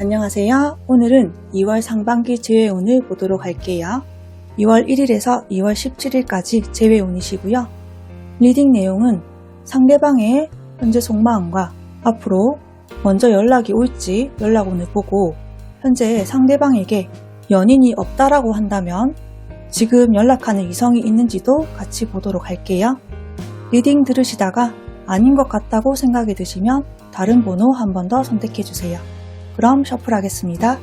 안녕하세요. 오늘은 2월 상반기 재회운을 보도록 할게요. 2월 1일에서 2월 17일까지 재회운이시고요. 리딩 내용은 상대방의 현재 속마음과 앞으로 먼저 연락이 올지 연락운을 보고 현재 상대방에게 연인이 없다라고 한다면 지금 연락하는 이성이 있는지도 같이 보도록 할게요. 리딩 들으시다가 아닌 것 같다고 생각이 드시면 다른 번호 한 번 더 선택해주세요. 그럼 셔플하겠습니다.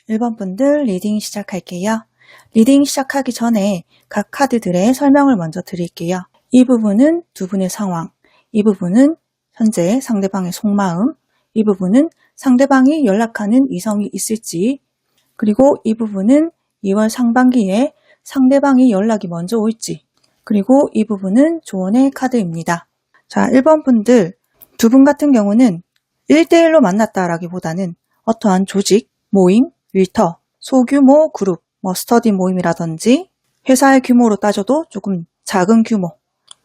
(1번) 분들 리딩 시작할게요. 리딩 시작하기 전에 각 카드들의 설명을 먼저 드릴게요. 이 부분은 두 분의 상황, 이 부분은 현재 상대방의 속마음, 이 부분은 상대방이 연락하는 이성이 있을지, 그리고 이 부분은 2월 상반기에 상대방이 연락이 먼저 올지, 그리고 이 부분은 조언의 카드입니다. 자, 1번 분들 두 분 같은 경우는 1대1로 만났다라기보다는 어떠한 조직, 모임, 일터, 소규모 그룹, 스터디 모임이라든지 회사의 규모로 따져도 조금 작은 규모,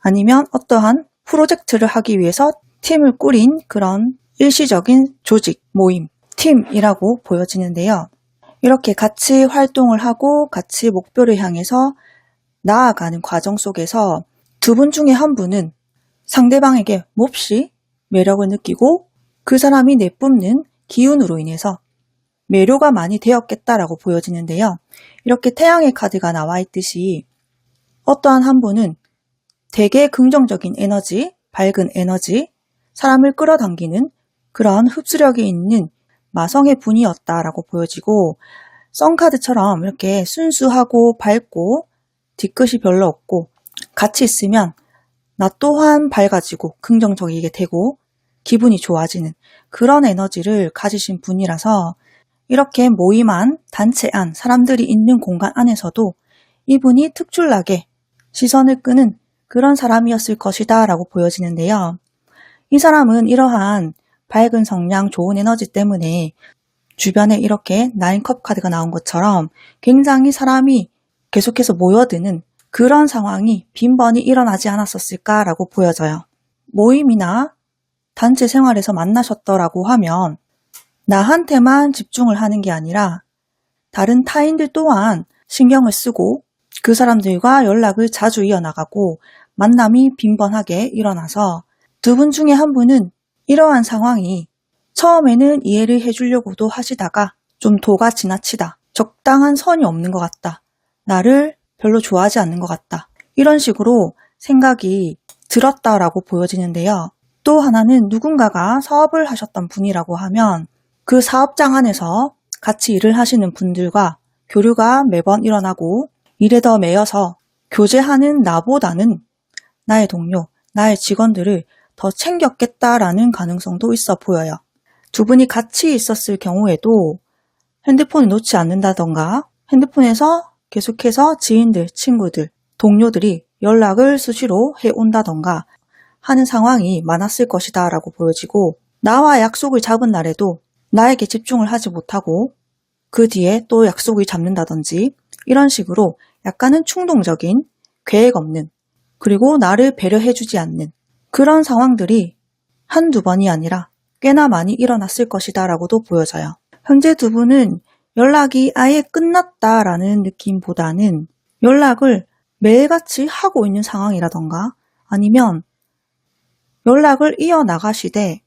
아니면 어떠한 프로젝트를 하기 위해서 팀을 꾸린 그런 일시적인 조직, 모임, 팀이라고 보여지는데요. 이렇게 같이 활동을 하고 같이 목표를 향해서 나아가는 과정 속에서 두 분 중에 한 분은 상대방에게 몹시 매력을 느끼고 그 사람이 내뿜는 기운으로 인해서 매료가 많이 되었겠다라고 보여지는데요. 이렇게 태양의 카드가 나와 있듯이 어떠한 한 분은 되게 긍정적인 에너지, 밝은 에너지, 사람을 끌어당기는 그런 흡수력이 있는 마성의 분이었다라고 보여지고, 썬카드처럼 이렇게 순수하고 밝고 뒤끝이 별로 없고 같이 있으면 나 또한 밝아지고 긍정적이게 되고 기분이 좋아지는 그런 에너지를 가지신 분이라서 이렇게 모임한 단체 안, 사람들이 있는 공간 안에서도 이분이 특출나게 시선을 끄는 그런 사람이었을 것이다 라고 보여지는데요. 이 사람은 이러한 밝은 성향, 좋은 에너지 때문에 주변에 이렇게 9컵 카드가 나온 것처럼 굉장히 사람이 계속해서 모여드는 그런 상황이 빈번히 일어나지 않았었을까라고 보여져요. 모임이나 단체 생활에서 만나셨더라고 하면 나한테만 집중을 하는 게 아니라 다른 타인들 또한 신경을 쓰고 그 사람들과 연락을 자주 이어나가고 만남이 빈번하게 일어나서 두 분 중에 한 분은 이러한 상황이 처음에는 이해를 해주려고도 하시다가 좀 도가 지나치다. 적당한 선이 없는 것 같다. 나를 별로 좋아하지 않는 것 같다. 이런 식으로 생각이 들었다라고 보여지는데요. 또 하나는 누군가가 사업을 하셨던 분이라고 하면 그 사업장 안에서 같이 일을 하시는 분들과 교류가 매번 일어나고 일에 더 매여서 교제하는 나보다는 나의 동료, 나의 직원들을 더 챙겼겠다라는 가능성도 있어 보여요. 두 분이 같이 있었을 경우에도 핸드폰을 놓지 않는다던가 핸드폰에서 계속해서 지인들, 친구들, 동료들이 연락을 수시로 해온다던가 하는 상황이 많았을 것이다 라고 보여지고 나와 약속을 잡은 날에도 나에게 집중을 하지 못하고 그 뒤에 또 약속을 잡는다든지 이런 식으로 약간은 충동적인, 계획 없는, 그리고 나를 배려해주지 않는 그런 상황들이 한두 번이 아니라 꽤나 많이 일어났을 것이다 라고도 보여져요. 현재 두 분은 연락이 아예 끝났다라는 느낌보다는 연락을 매일같이 하고 있는 상황이라던가 아니면 연락을 이어나가시되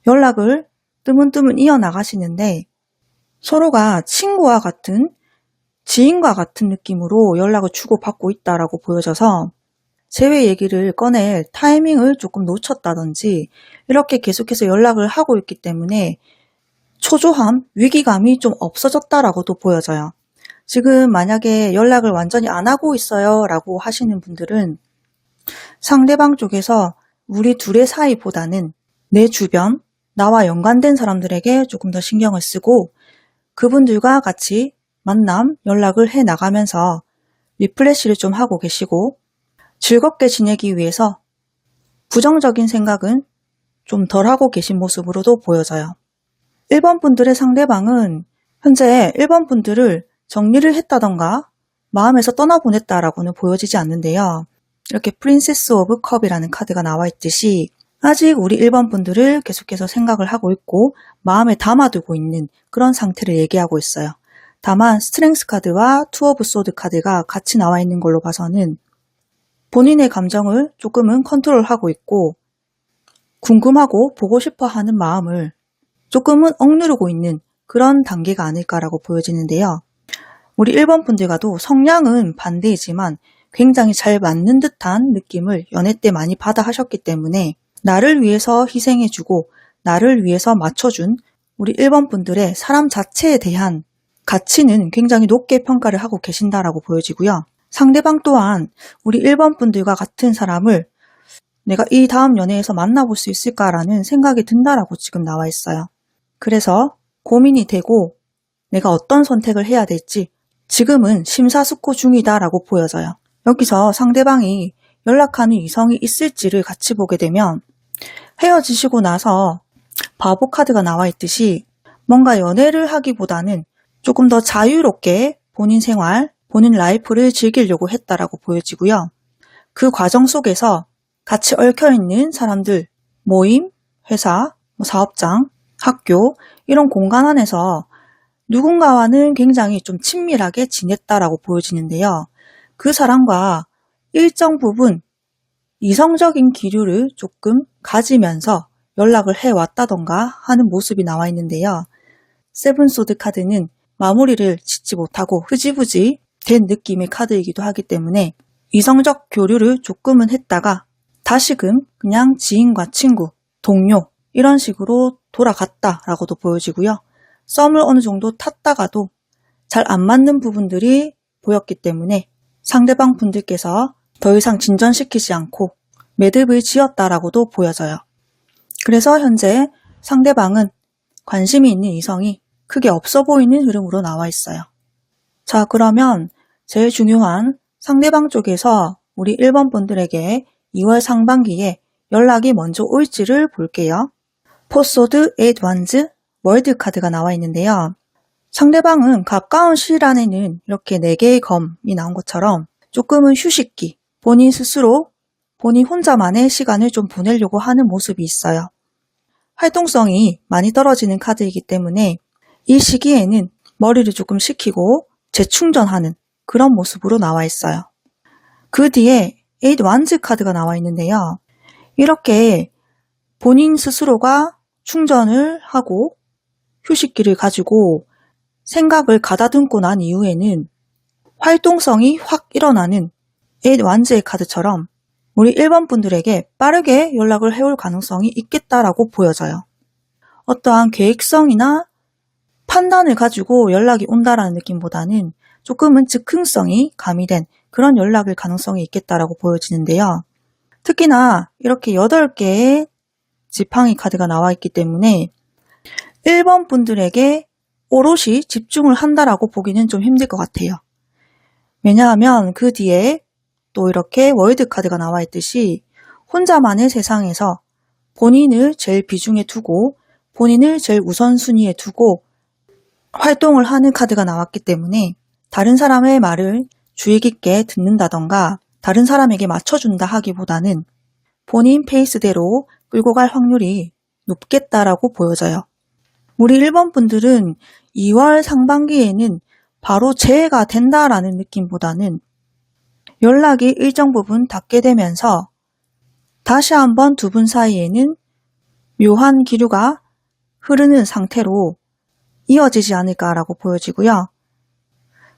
연락을 뜨문뜨문 이어나가시는데 서로가 친구와 같은 지인과 같은 느낌으로 연락을 주고받고 있다라고 보여져서 재회 얘기를 꺼낼 타이밍을 조금 놓쳤다든지 이렇게 계속해서 연락을 하고 있기 때문에 초조함, 위기감이 좀 없어졌다라고도 보여져요. 지금 만약에 연락을 완전히 안 하고 있어요 라고 하시는 분들은 상대방 쪽에서 우리 둘의 사이보다는 내 주변, 나와 연관된 사람들에게 조금 더 신경을 쓰고 그분들과 같이 만남, 연락을 해 나가면서 리프레시를 좀 하고 계시고 즐겁게 지내기 위해서 부정적인 생각은 좀 덜 하고 계신 모습으로도 보여져요. 1번 분들의 상대방은 현재 1번 분들을 정리를 했다던가 마음에서 떠나보냈다라고는 보여지지 않는데요. 이렇게 프린세스 오브 컵이라는 카드가 나와 있듯이 아직 우리 1번 분들을 계속해서 생각을 하고 있고 마음에 담아두고 있는 그런 상태를 얘기하고 있어요. 다만 스트렝스 카드와 투 오브 소드 카드가 같이 나와 있는 걸로 봐서는 본인의 감정을 조금은 컨트롤하고 있고 궁금하고 보고 싶어 하는 마음을 조금은 억누르고 있는 그런 단계가 아닐까라고 보여지는데요. 우리 1번 분들과도 성향은 반대이지만 굉장히 잘 맞는 듯한 느낌을 연애 때 많이 받아 하셨기 때문에 나를 위해서 희생해주고 나를 위해서 맞춰준 우리 1번 분들의 사람 자체에 대한 가치는 굉장히 높게 평가를 하고 계신다라고 보여지고요. 상대방 또한 우리 1번 분들과 같은 사람을 내가 이 다음 연애에서 만나볼 수 있을까라는 생각이 든다라고 지금 나와 있어요. 그래서 고민이 되고 내가 어떤 선택을 해야 될지 지금은 심사숙고 중이다라고 보여져요. 여기서 상대방이 연락하는 이성이 있을지를 같이 보게 되면 헤어지시고 나서 바보 카드가 나와 있듯이 뭔가 연애를 하기보다는 조금 더 자유롭게 본인 생활, 본인 라이프를 즐기려고 했다라고 보여지고요. 그 과정 속에서 같이 얽혀있는 사람들, 모임, 회사, 사업장, 학교 이런 공간 안에서 누군가와는 굉장히 좀 친밀하게 지냈다라고 보여지는데요. 그 사람과 일정 부분 이성적인 기류를 조금 가지면서 연락을 해왔다던가 하는 모습이 나와 있는데요. 세븐소드 카드는 마무리를 짓지 못하고 흐지부지 된 느낌의 카드이기도 하기 때문에 이성적 교류를 조금은 했다가 다시금 그냥 지인과 친구, 동료 이런 식으로 돌아갔다라고도 보여지고요. 썸을 어느 정도 탔다가도 잘 안 맞는 부분들이 보였기 때문에 상대방 분들께서 더 이상 진전시키지 않고 매듭을 지었다라고도 보여져요. 그래서 현재 상대방은 관심이 있는 이성이 크게 없어 보이는 흐름으로 나와 있어요. 자, 그러면 제일 중요한 상대방 쪽에서 우리 1번 분들에게 2월 상반기에 연락이 먼저 올지를 볼게요. 포소드 에드완즈 월드 카드가 나와 있는데요. 상대방은 가까운 시일 안에는 이렇게 4개의 검이 나온 것처럼 조금은 휴식기, 본인 스스로 본인 혼자만의 시간을 좀 보내려고 하는 모습이 있어요. 활동성이 많이 떨어지는 카드이기 때문에 이 시기에는 머리를 조금 식히고 재충전하는 그런 모습으로 나와 있어요. 그 뒤에 8 완즈 카드가 나와 있는데요. 이렇게 본인 스스로가 충전을 하고 휴식기를 가지고 생각을 가다듬고 난 이후에는 활동성이 확 일어나는 8 완즈의 카드처럼 우리 1번 분들에게 빠르게 연락을 해올 가능성이 있겠다라고 보여져요. 어떠한 계획성이나 판단을 가지고 연락이 온다라는 느낌보다는 조금은 즉흥성이 가미된 그런 연락일 가능성이 있겠다라고 보여지는데요. 특히나 이렇게 8개의 지팡이 카드가 나와 있기 때문에 1번 분들에게 오롯이 집중을 한다라고 보기는 좀 힘들 것 같아요. 왜냐하면 그 뒤에 또 이렇게 월드 카드가 나와 있듯이 혼자만의 세상에서 본인을 제일 비중에 두고 본인을 제일 우선순위에 두고 활동을 하는 카드가 나왔기 때문에 다른 사람의 말을 주의 깊게 듣는다던가 다른 사람에게 맞춰준다 하기보다는 본인 페이스대로 끌고 갈 확률이 높겠다라고 보여져요. 우리 1번 분들은 2월 상반기에는 바로 재해가 된다라는 느낌보다는 연락이 일정 부분 닿게 되면서 다시 한번 두 분 사이에는 묘한 기류가 흐르는 상태로 이어지지 않을까라고 보여지고요.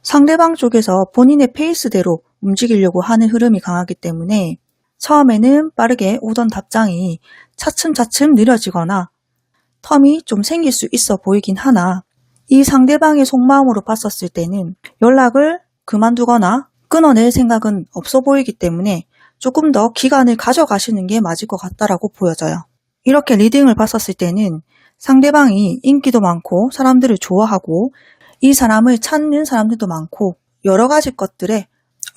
상대방 쪽에서 본인의 페이스대로 움직이려고 하는 흐름이 강하기 때문에 처음에는 빠르게 오던 답장이 차츰차츰 느려지거나 텀이 좀 생길 수 있어 보이긴 하나 이 상대방의 속마음으로 봤었을 때는 연락을 그만두거나 끊어낼 생각은 없어 보이기 때문에 조금 더 기간을 가져가시는 게 맞을 것 같다라고 보여져요. 이렇게 리딩을 봤었을 때는 상대방이 인기도 많고 사람들을 좋아하고 이 사람을 찾는 사람들도 많고 여러 가지 것들에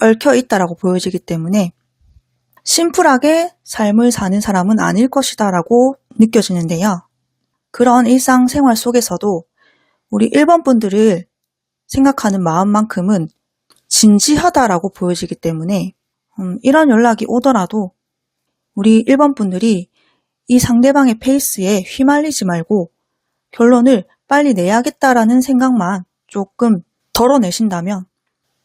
얽혀 있다라고 보여지기 때문에 심플하게 삶을 사는 사람은 아닐 것이다 라고 느껴지는데요. 그런 일상생활 속에서도 우리 1번 분들을 생각하는 마음만큼은 진지하다라고 보여지기 때문에 이런 연락이 오더라도 우리 1번 분들이 이 상대방의 페이스에 휘말리지 말고 결론을 빨리 내야겠다라는 생각만 조금 덜어내신다면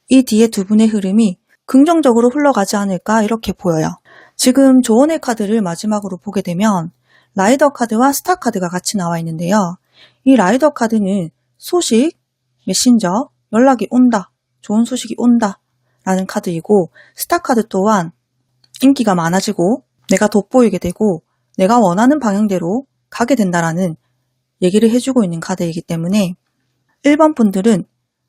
이 뒤에 두 분의 흐름이 긍정적으로 흘러가지 않을까 이렇게 보여요. 지금 조언의 카드를 마지막으로 보게 되면 라이더 카드와 스타 카드가 같이 나와 있는데요. 이 라이더 카드는 소식, 메신저, 연락이 온다, 좋은 소식이 온다 라는 카드이고 스타 카드 또한 인기가 많아지고 내가 돋보이게 되고 내가 원하는 방향대로 가게 된다라는 얘기를 해주고 있는 카드이기 때문에 1번 분들은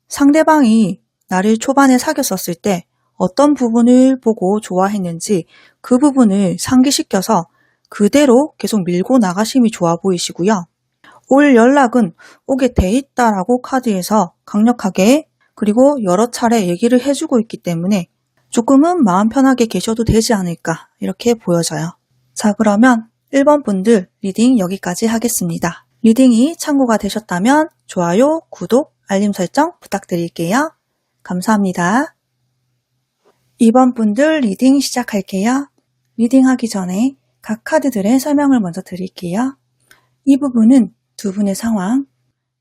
상대방이 나를 초반에 사귀었을 때 어떤 부분을 보고 좋아했는지 그 부분을 상기시켜서 그대로 계속 밀고 나가심이 좋아 보이시고요. 올 연락은 오게 돼 있다라고 카드에서 강력하게 그리고 여러 차례 얘기를 해주고 있기 때문에 조금은 마음 편하게 계셔도 되지 않을까 이렇게 보여져요. 자, 그러면 1번 분들 리딩 여기까지 하겠습니다. 리딩이 참고가 되셨다면 좋아요, 구독, 알림 설정 부탁드릴게요. 감사합니다. 2번 분들 리딩 시작할게요. 리딩하기 전에 각 카드들의 설명을 먼저 드릴게요. 이 부분은 두 분의 상황,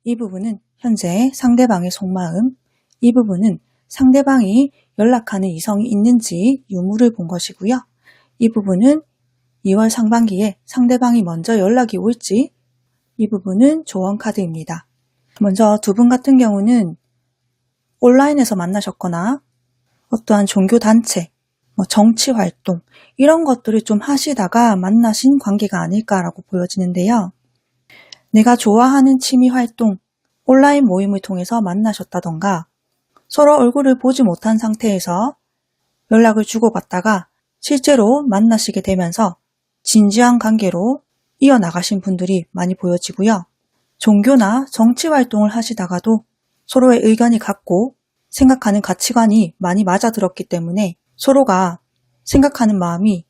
이 부분은 현재 상대방의 속마음, 이 부분은 상대방이 연락하는 이성이 있는지 유무를 본 것이고요. 이 부분은 2월 상반기에 상대방이 먼저 연락이 올지, 이 부분은 조언 카드입니다. 먼저 두 분 같은 경우는 온라인에서 만나셨거나 어떠한 종교단체, 정치활동 이런 것들을 좀 하시다가 만나신 관계가 아닐까라고 보여지는데요. 내가 좋아하는 취미활동, 온라인 모임을 통해서 만나셨다던가 서로 얼굴을 보지 못한 상태에서 연락을 주고받다가 실제로 만나시게 되면서 진지한 관계로 이어나가신 분들이 많이 보여지고요. 종교나 정치활동을 하시다가도 서로의 의견이 같고 생각하는 가치관이 많이 맞아들었기 때문에 서로가 생각하는 마음이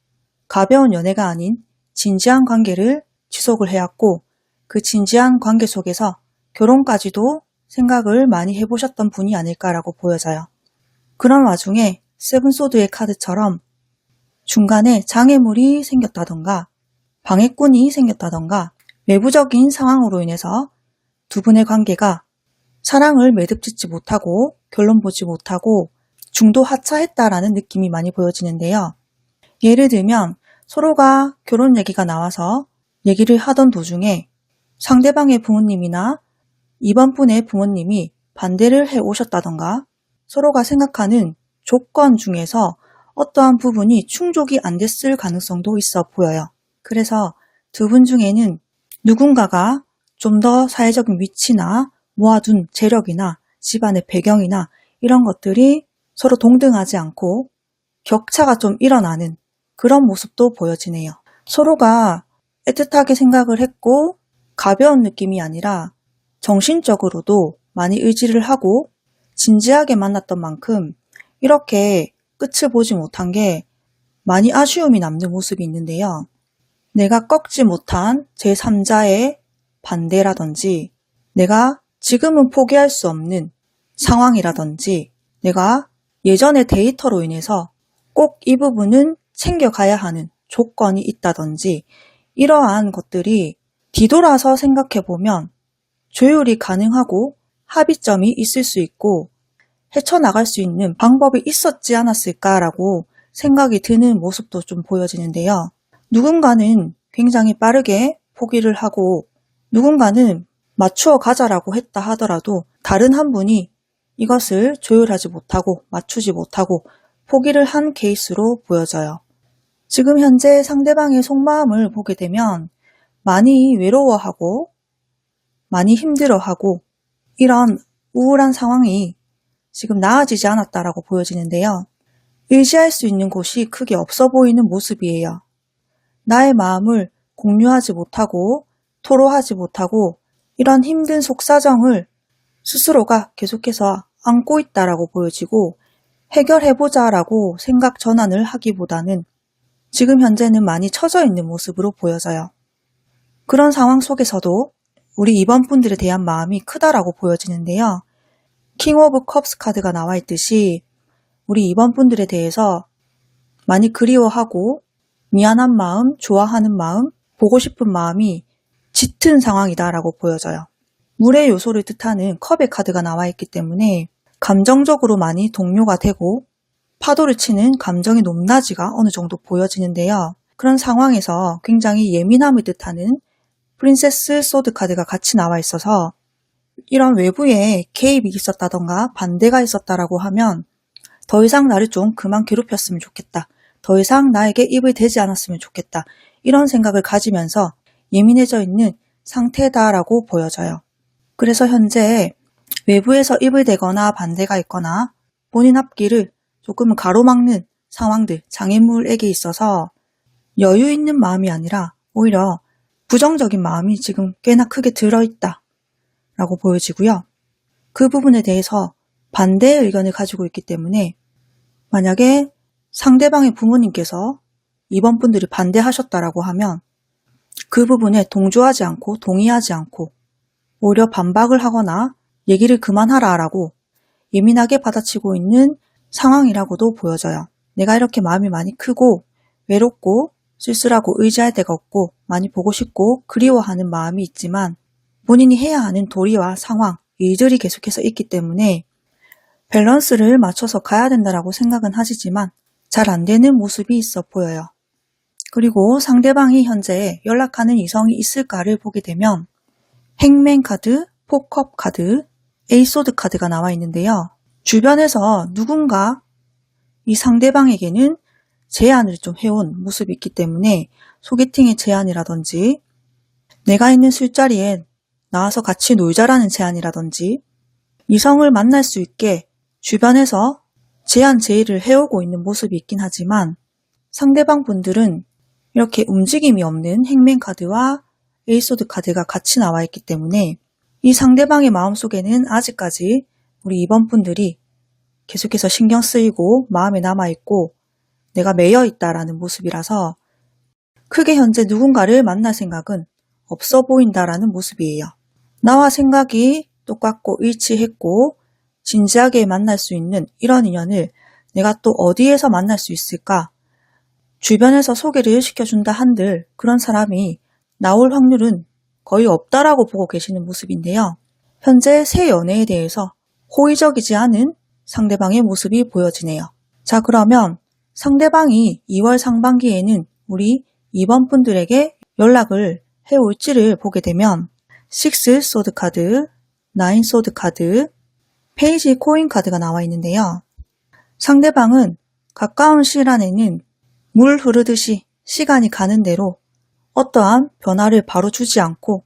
가벼운 연애가 아닌 진지한 관계를 지속을 해왔고 그 진지한 관계 속에서 결혼까지도 생각을 많이 해보셨던 분이 아닐까라고 보여져요. 그런 와중에 세븐소드의 카드처럼 중간에 장애물이 생겼다던가 방해꾼이 생겼다던가 외부적인 상황으로 인해서 두 분의 관계가 사랑을 매듭짓지 못하고 결론 보지 못하고 중도 하차했다라는 느낌이 많이 보여지는데요. 예를 들면 서로가 결혼 얘기가 나와서 얘기를 하던 도중에 상대방의 부모님이나 이번 분의 부모님이 반대를 해 오셨다던가 서로가 생각하는 조건 중에서 어떠한 부분이 충족이 안 됐을 가능성도 있어 보여요. 그래서 두 분 중에는 누군가가 좀 더 사회적인 위치나 모아둔 재력이나 집안의 배경이나 이런 것들이 서로 동등하지 않고 격차가 좀 일어나는 그런 모습도 보여지네요. 서로가 애틋하게 생각을 했고 가벼운 느낌이 아니라 정신적으로도 많이 의지를 하고 진지하게 만났던 만큼 이렇게 끝을 보지 못한 게 많이 아쉬움이 남는 모습이 있는데요. 내가 꺾지 못한 제3자의 반대라든지 내가 지금은 포기할 수 없는 상황이라든지 내가 예전의 데이터로 인해서 꼭 이 부분은 챙겨가야 하는 조건이 있다든지 이러한 것들이 뒤돌아서 생각해보면 조율이 가능하고 합의점이 있을 수 있고 헤쳐나갈 수 있는 방법이 있었지 않았을까라고 생각이 드는 모습도 좀 보여지는데요. 누군가는 굉장히 빠르게 포기를 하고 누군가는 맞추어 가자라고 했다 하더라도 다른 한 분이 이것을 조율하지 못하고 맞추지 못하고 포기를 한 케이스로 보여져요. 지금 현재 상대방의 속마음을 보게 되면 많이 외로워하고 많이 힘들어하고 이런 우울한 상황이 지금 나아지지 않았다라고 보여지는데요. 의지할 수 있는 곳이 크게 없어 보이는 모습이에요. 나의 마음을 공유하지 못하고 토로하지 못하고 이런 힘든 속사정을 스스로가 계속해서 안고 있다라고 보여지고 해결해보자라고 생각 전환을 하기보다는 지금 현재는 많이 처져 있는 모습으로 보여져요. 그런 상황 속에서도 우리 이번 분들에 대한 마음이 크다라고 보여지는데요. 킹 오브 컵스 카드가 나와 있듯이 우리 이번 분들에 대해서 많이 그리워하고 미안한 마음, 좋아하는 마음, 보고 싶은 마음이 짙은 상황이다라고 보여져요. 물의 요소를 뜻하는 컵의 카드가 나와 있기 때문에 감정적으로 많이 동요가 되고 파도를 치는 감정의 높낮이가 어느 정도 보여지는데요. 그런 상황에서 굉장히 예민함을 뜻하는 프린세스 소드 카드가 같이 나와 있어서 이런 외부에 개입이 있었다던가 반대가 있었다라고 하면 더 이상 나를 좀 그만 괴롭혔으면 좋겠다. 더 이상 나에게 입을 대지 않았으면 좋겠다. 이런 생각을 가지면서 예민해져 있는 상태다라고 보여져요. 그래서 현재 외부에서 입을 대거나 반대가 있거나 본인 앞길을 조금은 가로막는 상황들, 장애물에게 있어서 여유 있는 마음이 아니라 오히려 부정적인 마음이 지금 꽤나 크게 들어있다 라고 보여지고요. 그 부분에 대해서 반대의 의견을 가지고 있기 때문에 만약에 상대방의 부모님께서 이번 분들이 반대하셨다라고 하면 그 부분에 동조하지 않고 동의하지 않고 오히려 반박을 하거나 얘기를 그만하라 라고 예민하게 받아치고 있는 상황이라고도 보여져요. 내가 이렇게 마음이 많이 크고 외롭고 쓸쓸하고 의지할 데가 없고 많이 보고 싶고 그리워하는 마음이 있지만 본인이 해야 하는 도리와 상황, 일들이 계속해서 있기 때문에 밸런스를 맞춰서 가야 된다라고 생각은 하시지만 잘 안 되는 모습이 있어 보여요. 그리고 상대방이 현재 연락하는 이성이 있을까를 보게 되면 행맨 카드, 포컵 카드, 에이소드 카드가 나와 있는데요. 주변에서 누군가 이 상대방에게는 제안을 좀 해온 모습이 있기 때문에 소개팅의 제안이라든지 내가 있는 술자리에 나와서 같이 놀자라는 제안이라든지 이성을 만날 수 있게 주변에서 제안 제의를 해오고 있는 모습이 있긴 하지만 상대방 분들은 이렇게 움직임이 없는 행맨 카드와 에이소드 카드가 같이 나와 있기 때문에 이 상대방의 마음속에는 아직까지 우리 이번 분들이 계속해서 신경 쓰이고 마음에 남아있고 내가 매여 있다라는 모습이라서 크게 현재 누군가를 만날 생각은 없어 보인다라는 모습이에요. 나와 생각이 똑같고 일치했고 진지하게 만날 수 있는 이런 인연을 내가 또 어디에서 만날 수 있을까? 주변에서 소개를 시켜준다 한들 그런 사람이 나올 확률은 거의 없다라고 보고 계시는 모습인데요. 현재 새 연애에 대해서 호의적이지 않은 상대방의 모습이 보여지네요. 자, 그러면 상대방이 2월 상반기에는 우리 2번 분들에게 연락을 해올지를 보게 되면 6 소드 카드, 9 소드 카드, 페이지 코인 카드가 나와 있는데요. 상대방은 가까운 시일 안에는 물 흐르듯이 시간이 가는 대로 어떠한 변화를 바로 주지 않고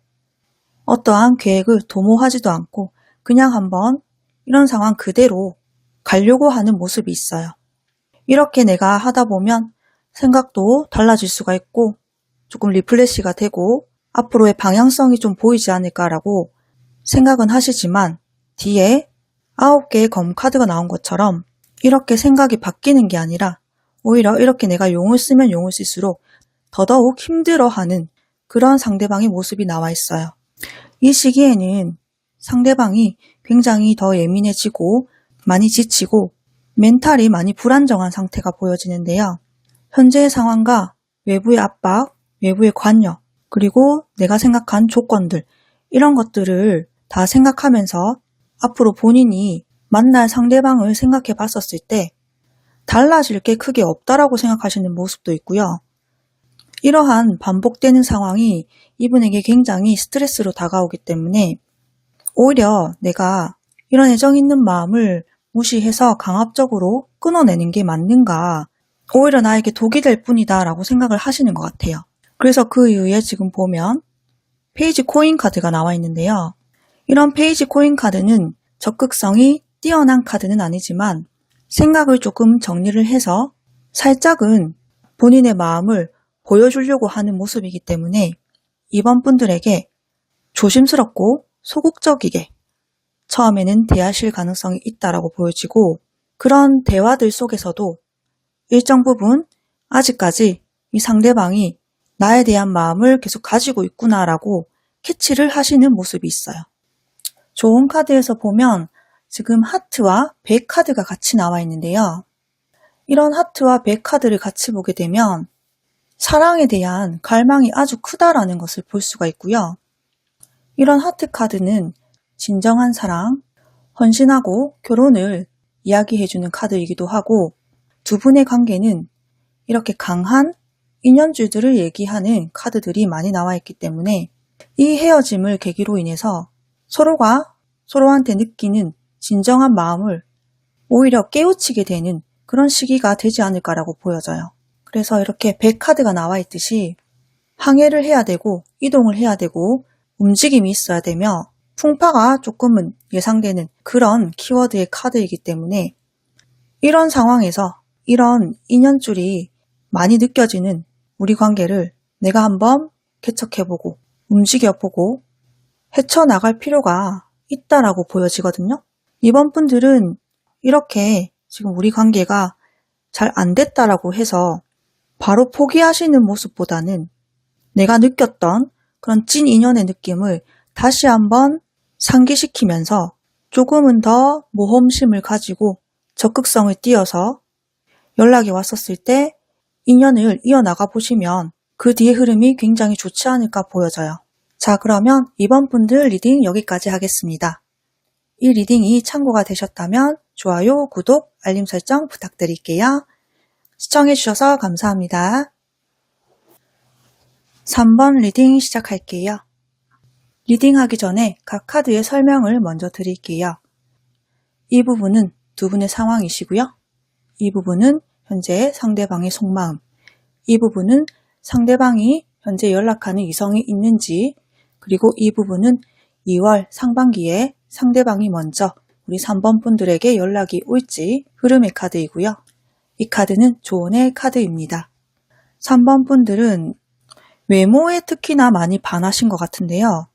어떠한 계획을 도모하지도 않고 그냥 한번 이런 상황 그대로 가려고 하는 모습이 있어요. 이렇게 내가 하다 보면 생각도 달라질 수가 있고 조금 리플레시가 되고 앞으로의 방향성이 좀 보이지 않을까라고 생각은 하시지만 뒤에 9개의 검 카드가 나온 것처럼 이렇게 생각이 바뀌는 게 아니라 오히려 이렇게 내가 용을 쓰면 용을 쓸수록 더더욱 힘들어하는 그런 상대방의 모습이 나와 있어요. 이 시기에는 상대방이 굉장히 더 예민해지고 많이 지치고 멘탈이 많이 불안정한 상태가 보여지는데요. 현재의 상황과 외부의 압박, 외부의 관여, 그리고 내가 생각한 조건들 이런 것들을 다 생각하면서 앞으로 본인이 만날 상대방을 생각해 봤었을 때 달라질 게 크게 없다라고 생각하시는 모습도 있고요. 이러한 반복되는 상황이 이분에게 굉장히 스트레스로 다가오기 때문에 오히려 내가 이런 애정 있는 마음을 무시해서 강압적으로 끊어내는 게 맞는가, 오히려 나에게 독이 될 뿐이다 라고 생각을 하시는 것 같아요. 그래서 그 이후에 지금 보면 페이지 코인 카드가 나와 있는데요. 이런 페이지 코인 카드는 적극성이 뛰어난 카드는 아니지만 생각을 조금 정리를 해서 살짝은 본인의 마음을 보여주려고 하는 모습이기 때문에 이번 분들에게 조심스럽고 소극적이게 처음에는 대하실 가능성이 있다라고 보여지고, 그런 대화들 속에서도 일정 부분 아직까지 이 상대방이 나에 대한 마음을 계속 가지고 있구나라고 캐치를 하시는 모습이 있어요. 좋은 카드에서 보면 지금 하트와 100 카드가 같이 나와 있는데요. 이런 하트와 100 카드를 같이 보게 되면 사랑에 대한 갈망이 아주 크다라는 것을 볼 수가 있고요. 이런 하트 카드는 진정한 사랑, 헌신하고 결혼을 이야기해주는 카드이기도 하고, 두 분의 관계는 이렇게 강한 인연줄들을 얘기하는 카드들이 많이 나와 있기 때문에 이 헤어짐을 계기로 인해서 서로가 서로한테 느끼는 진정한 마음을 오히려 깨우치게 되는 그런 시기가 되지 않을까라고 보여져요. 그래서 이렇게 100 카드가 나와 있듯이 항해를 해야 되고 이동을 해야 되고 움직임이 있어야 되며 풍파가 조금은 예상되는 그런 키워드의 카드이기 때문에 이런 상황에서 이런 인연줄이 많이 느껴지는 우리 관계를 내가 한번 개척해보고 움직여보고 헤쳐나갈 필요가 있다라고 보여지거든요. 이번 분들은 이렇게 지금 우리 관계가 잘 안 됐다라고 해서 바로 포기하시는 모습보다는 내가 느꼈던 그런 찐 인연의 느낌을 다시 한번 상기시키면서 조금은 더 모험심을 가지고 적극성을 띄어서 연락이 왔었을 때 인연을 이어나가 보시면 그 뒤의 흐름이 굉장히 좋지 않을까 보여져요. 자, 그러면 이번 분들 리딩 여기까지 하겠습니다. 이 리딩이 참고가 되셨다면 좋아요, 구독, 알림 설정 부탁드릴게요. 시청해주셔서 감사합니다. 3번 리딩 시작할게요. 리딩하기 전에 각 카드의 설명을 먼저 드릴게요. 이 부분은 두 분의 상황이시고요. 이 부분은 현재 상대방의 속마음, 이 부분은 상대방이 현재 연락하는 이성이 있는지, 그리고 이 부분은 2월 상반기에 상대방이 먼저 우리 3번 분들에게 연락이 올지 흐름의 카드이고요. 이 카드는 조언의 카드입니다. 3번 분들은 외모에 특히나 많이 반하신 것 같은데요.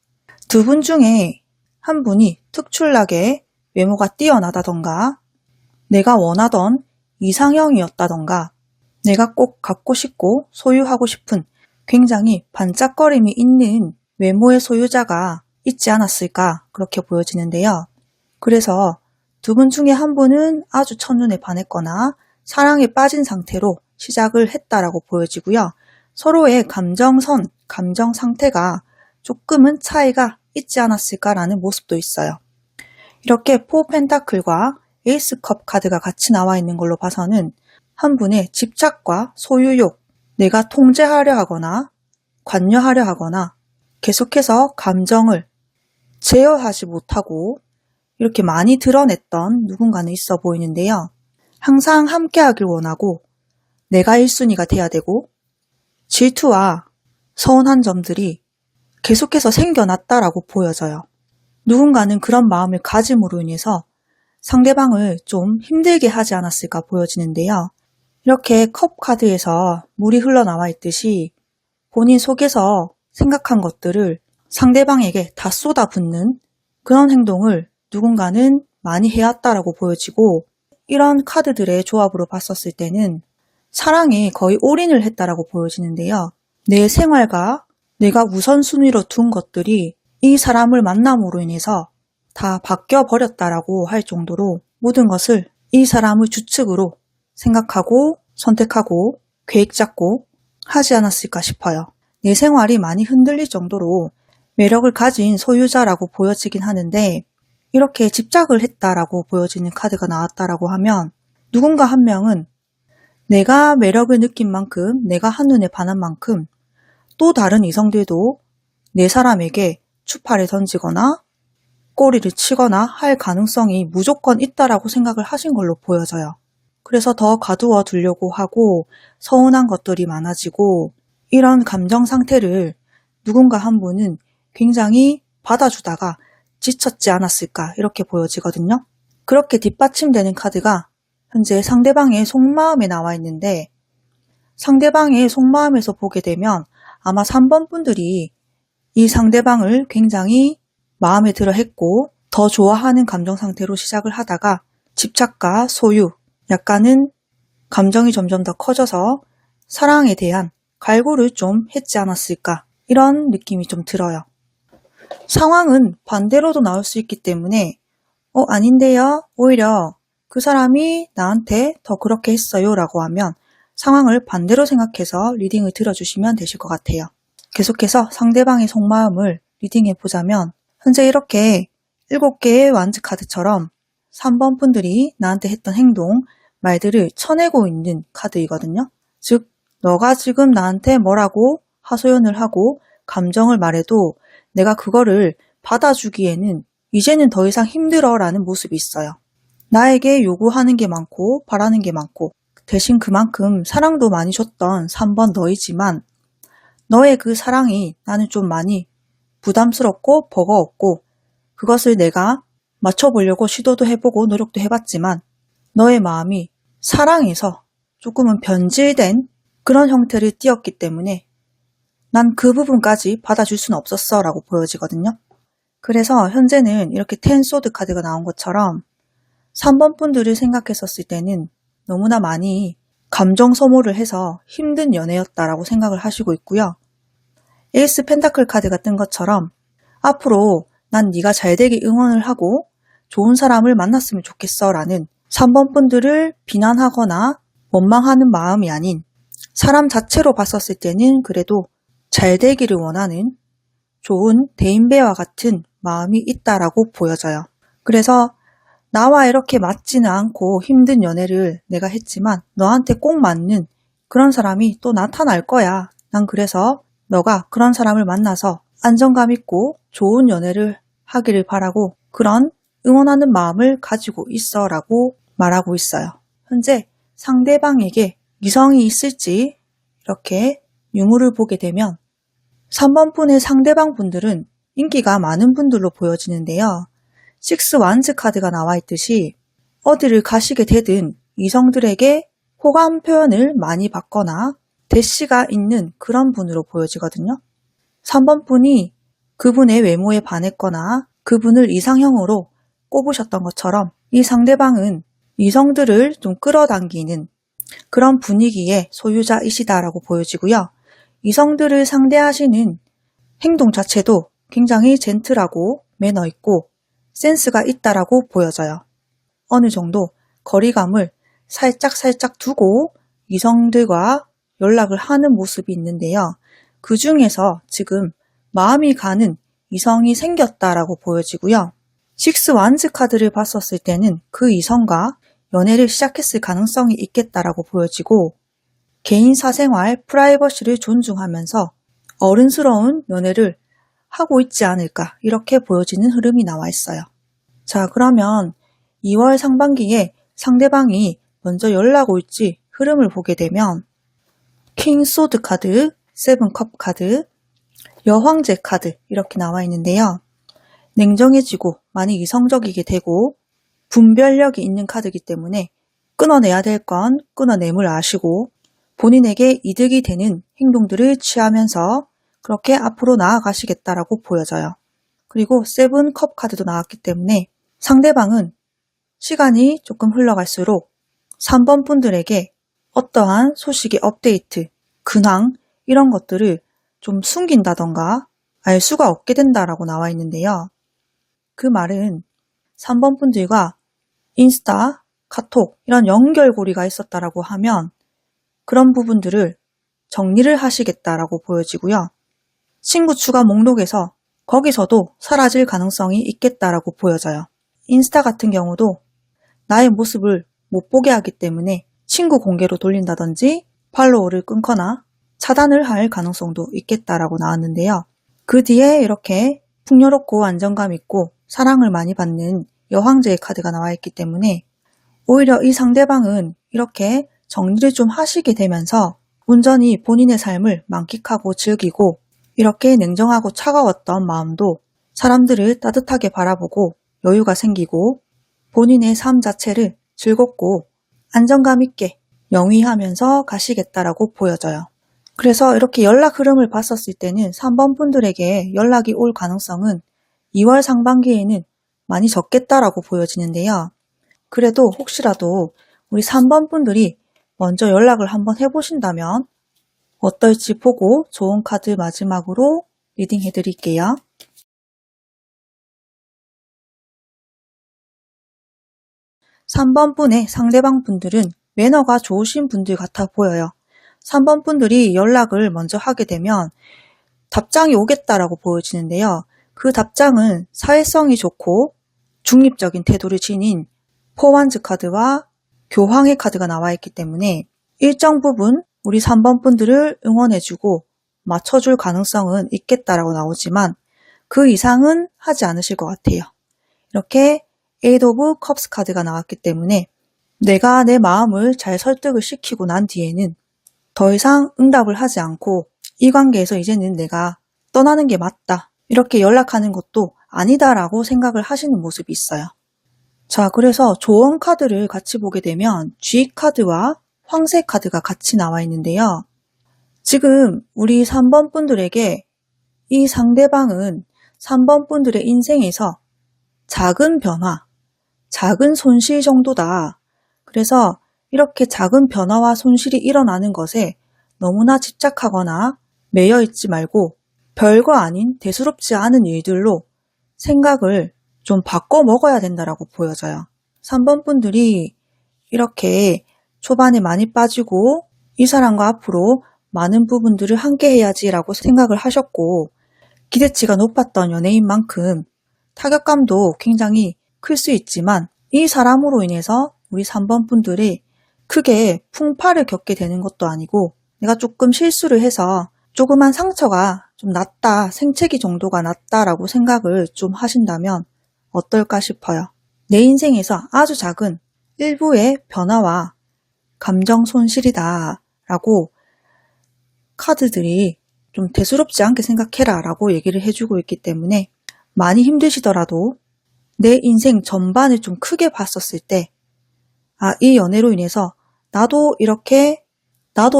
두 분 중에 한 분이 특출나게 외모가 뛰어나다던가 내가 원하던 이상형이었다던가 내가 꼭 갖고 싶고 소유하고 싶은 굉장히 반짝거림이 있는 외모의 소유자가 있지 않았을까 그렇게 보여지는데요. 그래서 두 분 중에 한 분은 아주 첫눈에 반했거나 사랑에 빠진 상태로 시작을 했다라고 보여지고요. 서로의 감정선, 감정 상태가 조금은 차이가 있지 않았을까라는 모습도 있어요. 이렇게 포 펜타클과 에이스 컵 카드가 같이 나와 있는 걸로 봐서는 한 분의 집착과 소유욕, 내가 통제하려 하거나 관여하려 하거나 계속해서 감정을 제어하지 못하고 이렇게 많이 드러냈던 누군가는 있어 보이는데요. 항상 함께하길 원하고 내가 1순위가 돼야 되고 질투와 서운한 점들이 계속해서 생겨났다라고 보여져요. 누군가는 그런 마음을 가짐으로 인해서 상대방을 좀 힘들게 하지 않았을까 보여지는데요. 이렇게 컵 카드에서 물이 흘러나와 있듯이 본인 속에서 생각한 것들을 상대방에게 다 쏟아붓는 그런 행동을 누군가는 많이 해왔다라고 보여지고, 이런 카드들의 조합으로 봤었을 때는 사랑에 거의 올인을 했다라고 보여지는데요. 내 생활과 내가 우선순위로 둔 것들이 이 사람을 만남으로 인해서 다 바뀌어 버렸다라고 할 정도로 모든 것을 이 사람의 주축으로 생각하고 선택하고 계획 잡고 하지 않았을까 싶어요. 내 생활이 많이 흔들릴 정도로 매력을 가진 소유자라고 보여지긴 하는데, 이렇게 집착을 했다라고 보여지는 카드가 나왔다라고 하면 누군가 한 명은 내가 매력을 느낀 만큼, 내가 한눈에 반한 만큼 또 다른 이성들도 내 사람에게 추파를 던지거나 꼬리를 치거나 할 가능성이 무조건 있다라고 생각을 하신 걸로 보여져요. 그래서 더 가두어 두려고 하고 서운한 것들이 많아지고, 이런 감정 상태를 누군가 한 분은 굉장히 받아주다가 지쳤지 않았을까 이렇게 보여지거든요. 그렇게 뒷받침되는 카드가 현재 상대방의 속마음에 나와 있는데, 상대방의 속마음에서 보게 되면 아마 3번 분들이 이 상대방을 굉장히 마음에 들어 했고 더 좋아하는 감정 상태로 시작을 하다가 집착과 소유, 약간은 감정이 점점 더 커져서 사랑에 대한 갈구를 좀 했지 않았을까 이런 느낌이 좀 들어요. 상황은 반대로도 나올 수 있기 때문에 아닌데요. 오히려 그 사람이 나한테 더 그렇게 했어요 라고 하면 상황을 반대로 생각해서 리딩을 들어주시면 되실 것 같아요. 계속해서 상대방의 속마음을 리딩해 보자면 현재 이렇게 7개의 완즈 카드처럼 3번 분들이 나한테 했던 행동, 말들을 쳐내고 있는 카드이거든요. 즉, 너가 지금 나한테 뭐라고 하소연을 하고 감정을 말해도 내가 그거를 받아주기에는 이제는 더 이상 힘들어 라는 모습이 있어요. 나에게 요구하는 게 많고 바라는 게 많고 대신 그만큼 사랑도 많이 줬던 3번 너이지만 너의 그 사랑이 나는 좀 많이 부담스럽고 버거웠고 그것을 내가 맞춰보려고 시도도 해보고 노력도 해봤지만 너의 마음이 사랑에서 조금은 변질된 그런 형태를 띠었기 때문에 난 그 부분까지 받아줄 수는 없었어 라고 보여지거든요. 그래서 현재는 이렇게 10 소드 카드가 나온 것처럼 3번 분들을 생각했었을 때는 너무나 많이 감정 소모를 해서 힘든 연애였다라고 생각을 하시고 있고요. 에이스 펜타클 카드가 뜬 것처럼 앞으로 난 네가 잘 되기 응원을 하고 좋은 사람을 만났으면 좋겠어 라는 3번 분들을 비난하거나 원망하는 마음이 아닌 사람 자체로 봤었을 때는 그래도 잘 되기를 원하는 좋은 대인배와 같은 마음이 있다라고 보여져요. 그래서 나와 이렇게 맞지는 않고 힘든 연애를 내가 했지만 너한테 꼭 맞는 그런 사람이 또 나타날 거야. 난 그래서 너가 그런 사람을 만나서 안정감 있고 좋은 연애를 하기를 바라고 그런 응원하는 마음을 가지고 있어 라고 말하고 있어요. 현재 상대방에게 이성이 있을지 이렇게 유무를 보게 되면 3번 분의 상대방 분들은 인기가 많은 분들로 보여지는데요. 6 완즈 카드가 나와 있듯이 어디를 가시게 되든 이성들에게 호감 표현을 많이 받거나 대시가 있는 그런 분으로 보여지거든요. 3번 분이 그분의 외모에 반했거나 그분을 이상형으로 꼽으셨던 것처럼 이 상대방은 이성들을 좀 끌어당기는 그런 분위기의 소유자이시다라고 보여지고요. 이성들을 상대하시는 행동 자체도 굉장히 젠틀하고 매너 있고 센스가 있다라고 보여져요. 어느 정도 거리감을 살짝 두고 이성들과 연락을 하는 모습이 있는데요. 그 중에서 지금 마음이 가는 이성이 생겼다라고 보여지고요. 식스 완즈 카드를 봤었을 때는 그 이성과 연애를 시작했을 가능성이 있겠다라고 보여지고 개인 사생활, 프라이버시를 존중하면서 어른스러운 연애를 하고 있지 않을까 이렇게 보여지는 흐름이 나와 있어요. 자, 그러면 2월 상반기에 상대방이 먼저 연락 올지 흐름을 보게 되면 킹 소드 카드, 세븐 컵 카드, 여황제 카드 이렇게 나와 있는데요. 냉정해지고 많이 이성적이게 되고 분별력이 있는 카드이기 때문에 끊어내야 될 건 끊어냄을 아시고 본인에게 이득이 되는 행동들을 취하면서 그렇게 앞으로 나아가시겠다라고 보여져요. 그리고 세븐 컵 카드도 나왔기 때문에 상대방은 시간이 조금 흘러갈수록 3번 분들에게 어떠한 소식의 업데이트, 근황 이런 것들을 좀 숨긴다던가 알 수가 없게 된다라고 나와 있는데요. 그 말은 3번 분들과 인스타, 카톡 이런 연결고리가 있었다라고 하면 그런 부분들을 정리를 하시겠다라고 보여지고요. 친구 추가 목록에서 거기서도 사라질 가능성이 있겠다라고 보여져요. 인스타 같은 경우도 나의 모습을 못 보게 하기 때문에 친구 공개로 돌린다든지 팔로우를 끊거나 차단을 할 가능성도 있겠다라고 나왔는데요. 그 뒤에 이렇게 풍요롭고 안정감 있고 사랑을 많이 받는 여황제의 카드가 나와 있기 때문에 오히려 이 상대방은 이렇게 정리를 좀 하시게 되면서 온전히 본인의 삶을 만끽하고 즐기고 이렇게 냉정하고 차가웠던 마음도 사람들을 따뜻하게 바라보고 여유가 생기고 본인의 삶 자체를 즐겁고 안정감 있게 영위하면서 가시겠다라고 보여져요. 그래서 이렇게 연락 흐름을 봤었을 때는 3번 분들에게 연락이 올 가능성은 2월 상반기에는 많이 적겠다라고 보여지는데요. 그래도 혹시라도 우리 3번 분들이 먼저 연락을 한번 해보신다면 어떨지 보고 좋은 카드 마지막으로 리딩 해드릴게요. 3번 분의 상대방 분들은 매너가 좋으신 분들 같아 보여요. 3번 분들이 연락을 먼저 하게 되면 답장이 오겠다라고 보여지는데요. 그 답장은 사회성이 좋고 중립적인 태도를 지닌 포완즈 카드와 교황의 카드가 나와 있기 때문에 일정 부분 우리 3번 분들을 응원해주고 맞춰줄 가능성은 있겠다라고 나오지만 그 이상은 하지 않으실 것 같아요. 이렇게 에이드 오브 컵스 카드가 나왔기 때문에 내가 내 마음을 잘 설득을 시키고 난 뒤에는 더 이상 응답을 하지 않고 이 관계에서 이제는 내가 떠나는 게 맞다. 이렇게 연락하는 것도 아니다라고 생각을 하시는 모습이 있어요. 자, 그래서 조언 카드를 같이 보게 되면 G 카드와 황새 카드가 같이 나와 있는데요. 지금 우리 3번 분들에게 이 상대방은 3번 분들의 인생에서 작은 변화, 작은 손실 정도다. 그래서 이렇게 작은 변화와 손실이 일어나는 것에 너무나 집착하거나 매여 있지 말고 별거 아닌 대수롭지 않은 일들로 생각을 좀 바꿔 먹어야 된다라고 보여져요. 3번 분들이 이렇게 초반에 많이 빠지고 이 사람과 앞으로 많은 부분들을 함께 해야지라고 생각을 하셨고 기대치가 높았던 연애인 만큼 타격감도 굉장히 클 수 있지만 이 사람으로 인해서 우리 3번 분들이 크게 풍파를 겪게 되는 것도 아니고 내가 조금 실수를 해서 조그만 상처가 좀 났다, 생채기 정도가 났다라고 생각을 좀 하신다면 어떨까 싶어요. 내 인생에서 아주 작은 일부의 변화와 감정 손실이다 라고 카드들이 좀 대수롭지 않게 생각해라 라고 얘기를 해주고 있기 때문에 많이 힘드시더라도 내 인생 전반을 좀 크게 봤었을 때 이 연애로 인해서 나도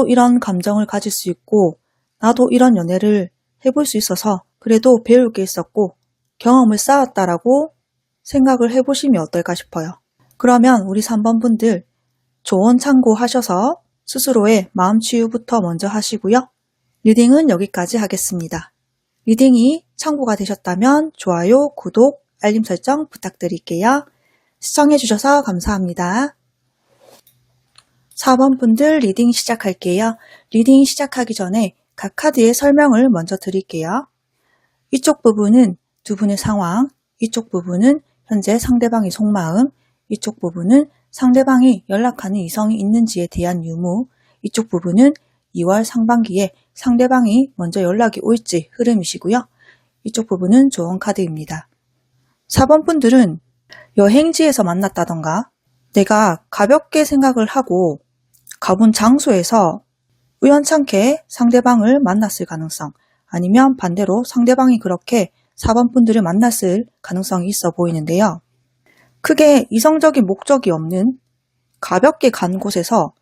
이런 감정을 가질 수 있고 나도 이런 연애를 해볼 수 있어서 그래도 배울 게 있었고 경험을 쌓았다라고 생각을 해보시면 어떨까 싶어요. 그러면 우리 3번 분들 조언 참고하셔서 스스로의 마음 치유부터 먼저 하시고요. 리딩은 여기까지 하겠습니다. 리딩이 참고가 되셨다면 좋아요, 구독, 알림 설정 부탁드릴게요. 시청해주셔서 감사합니다. 4번 분들 리딩 시작할게요. 리딩 시작하기 전에 각 카드의 설명을 먼저 드릴게요. 이쪽 부분은 두 분의 상황, 이쪽 부분은 현재 상대방의 속마음, 이쪽 부분은 상대방이 연락하는 이성이 있는지에 대한 유무, 이쪽 부분은 2월 상반기에 상대방이 먼저 연락이 올지 흐름이시고요. 이쪽 부분은 조언 카드입니다. 4번 분들은 여행지에서 만났다던가 내가 가볍게 생각을 하고 가본 장소에서 우연찮게 상대방을 만났을 가능성, 아니면 반대로 상대방이 그렇게 4번 분들을 만났을 가능성이 있어 보이는데요. 크게 이성적인 목적이 없는 가볍게 간 곳에서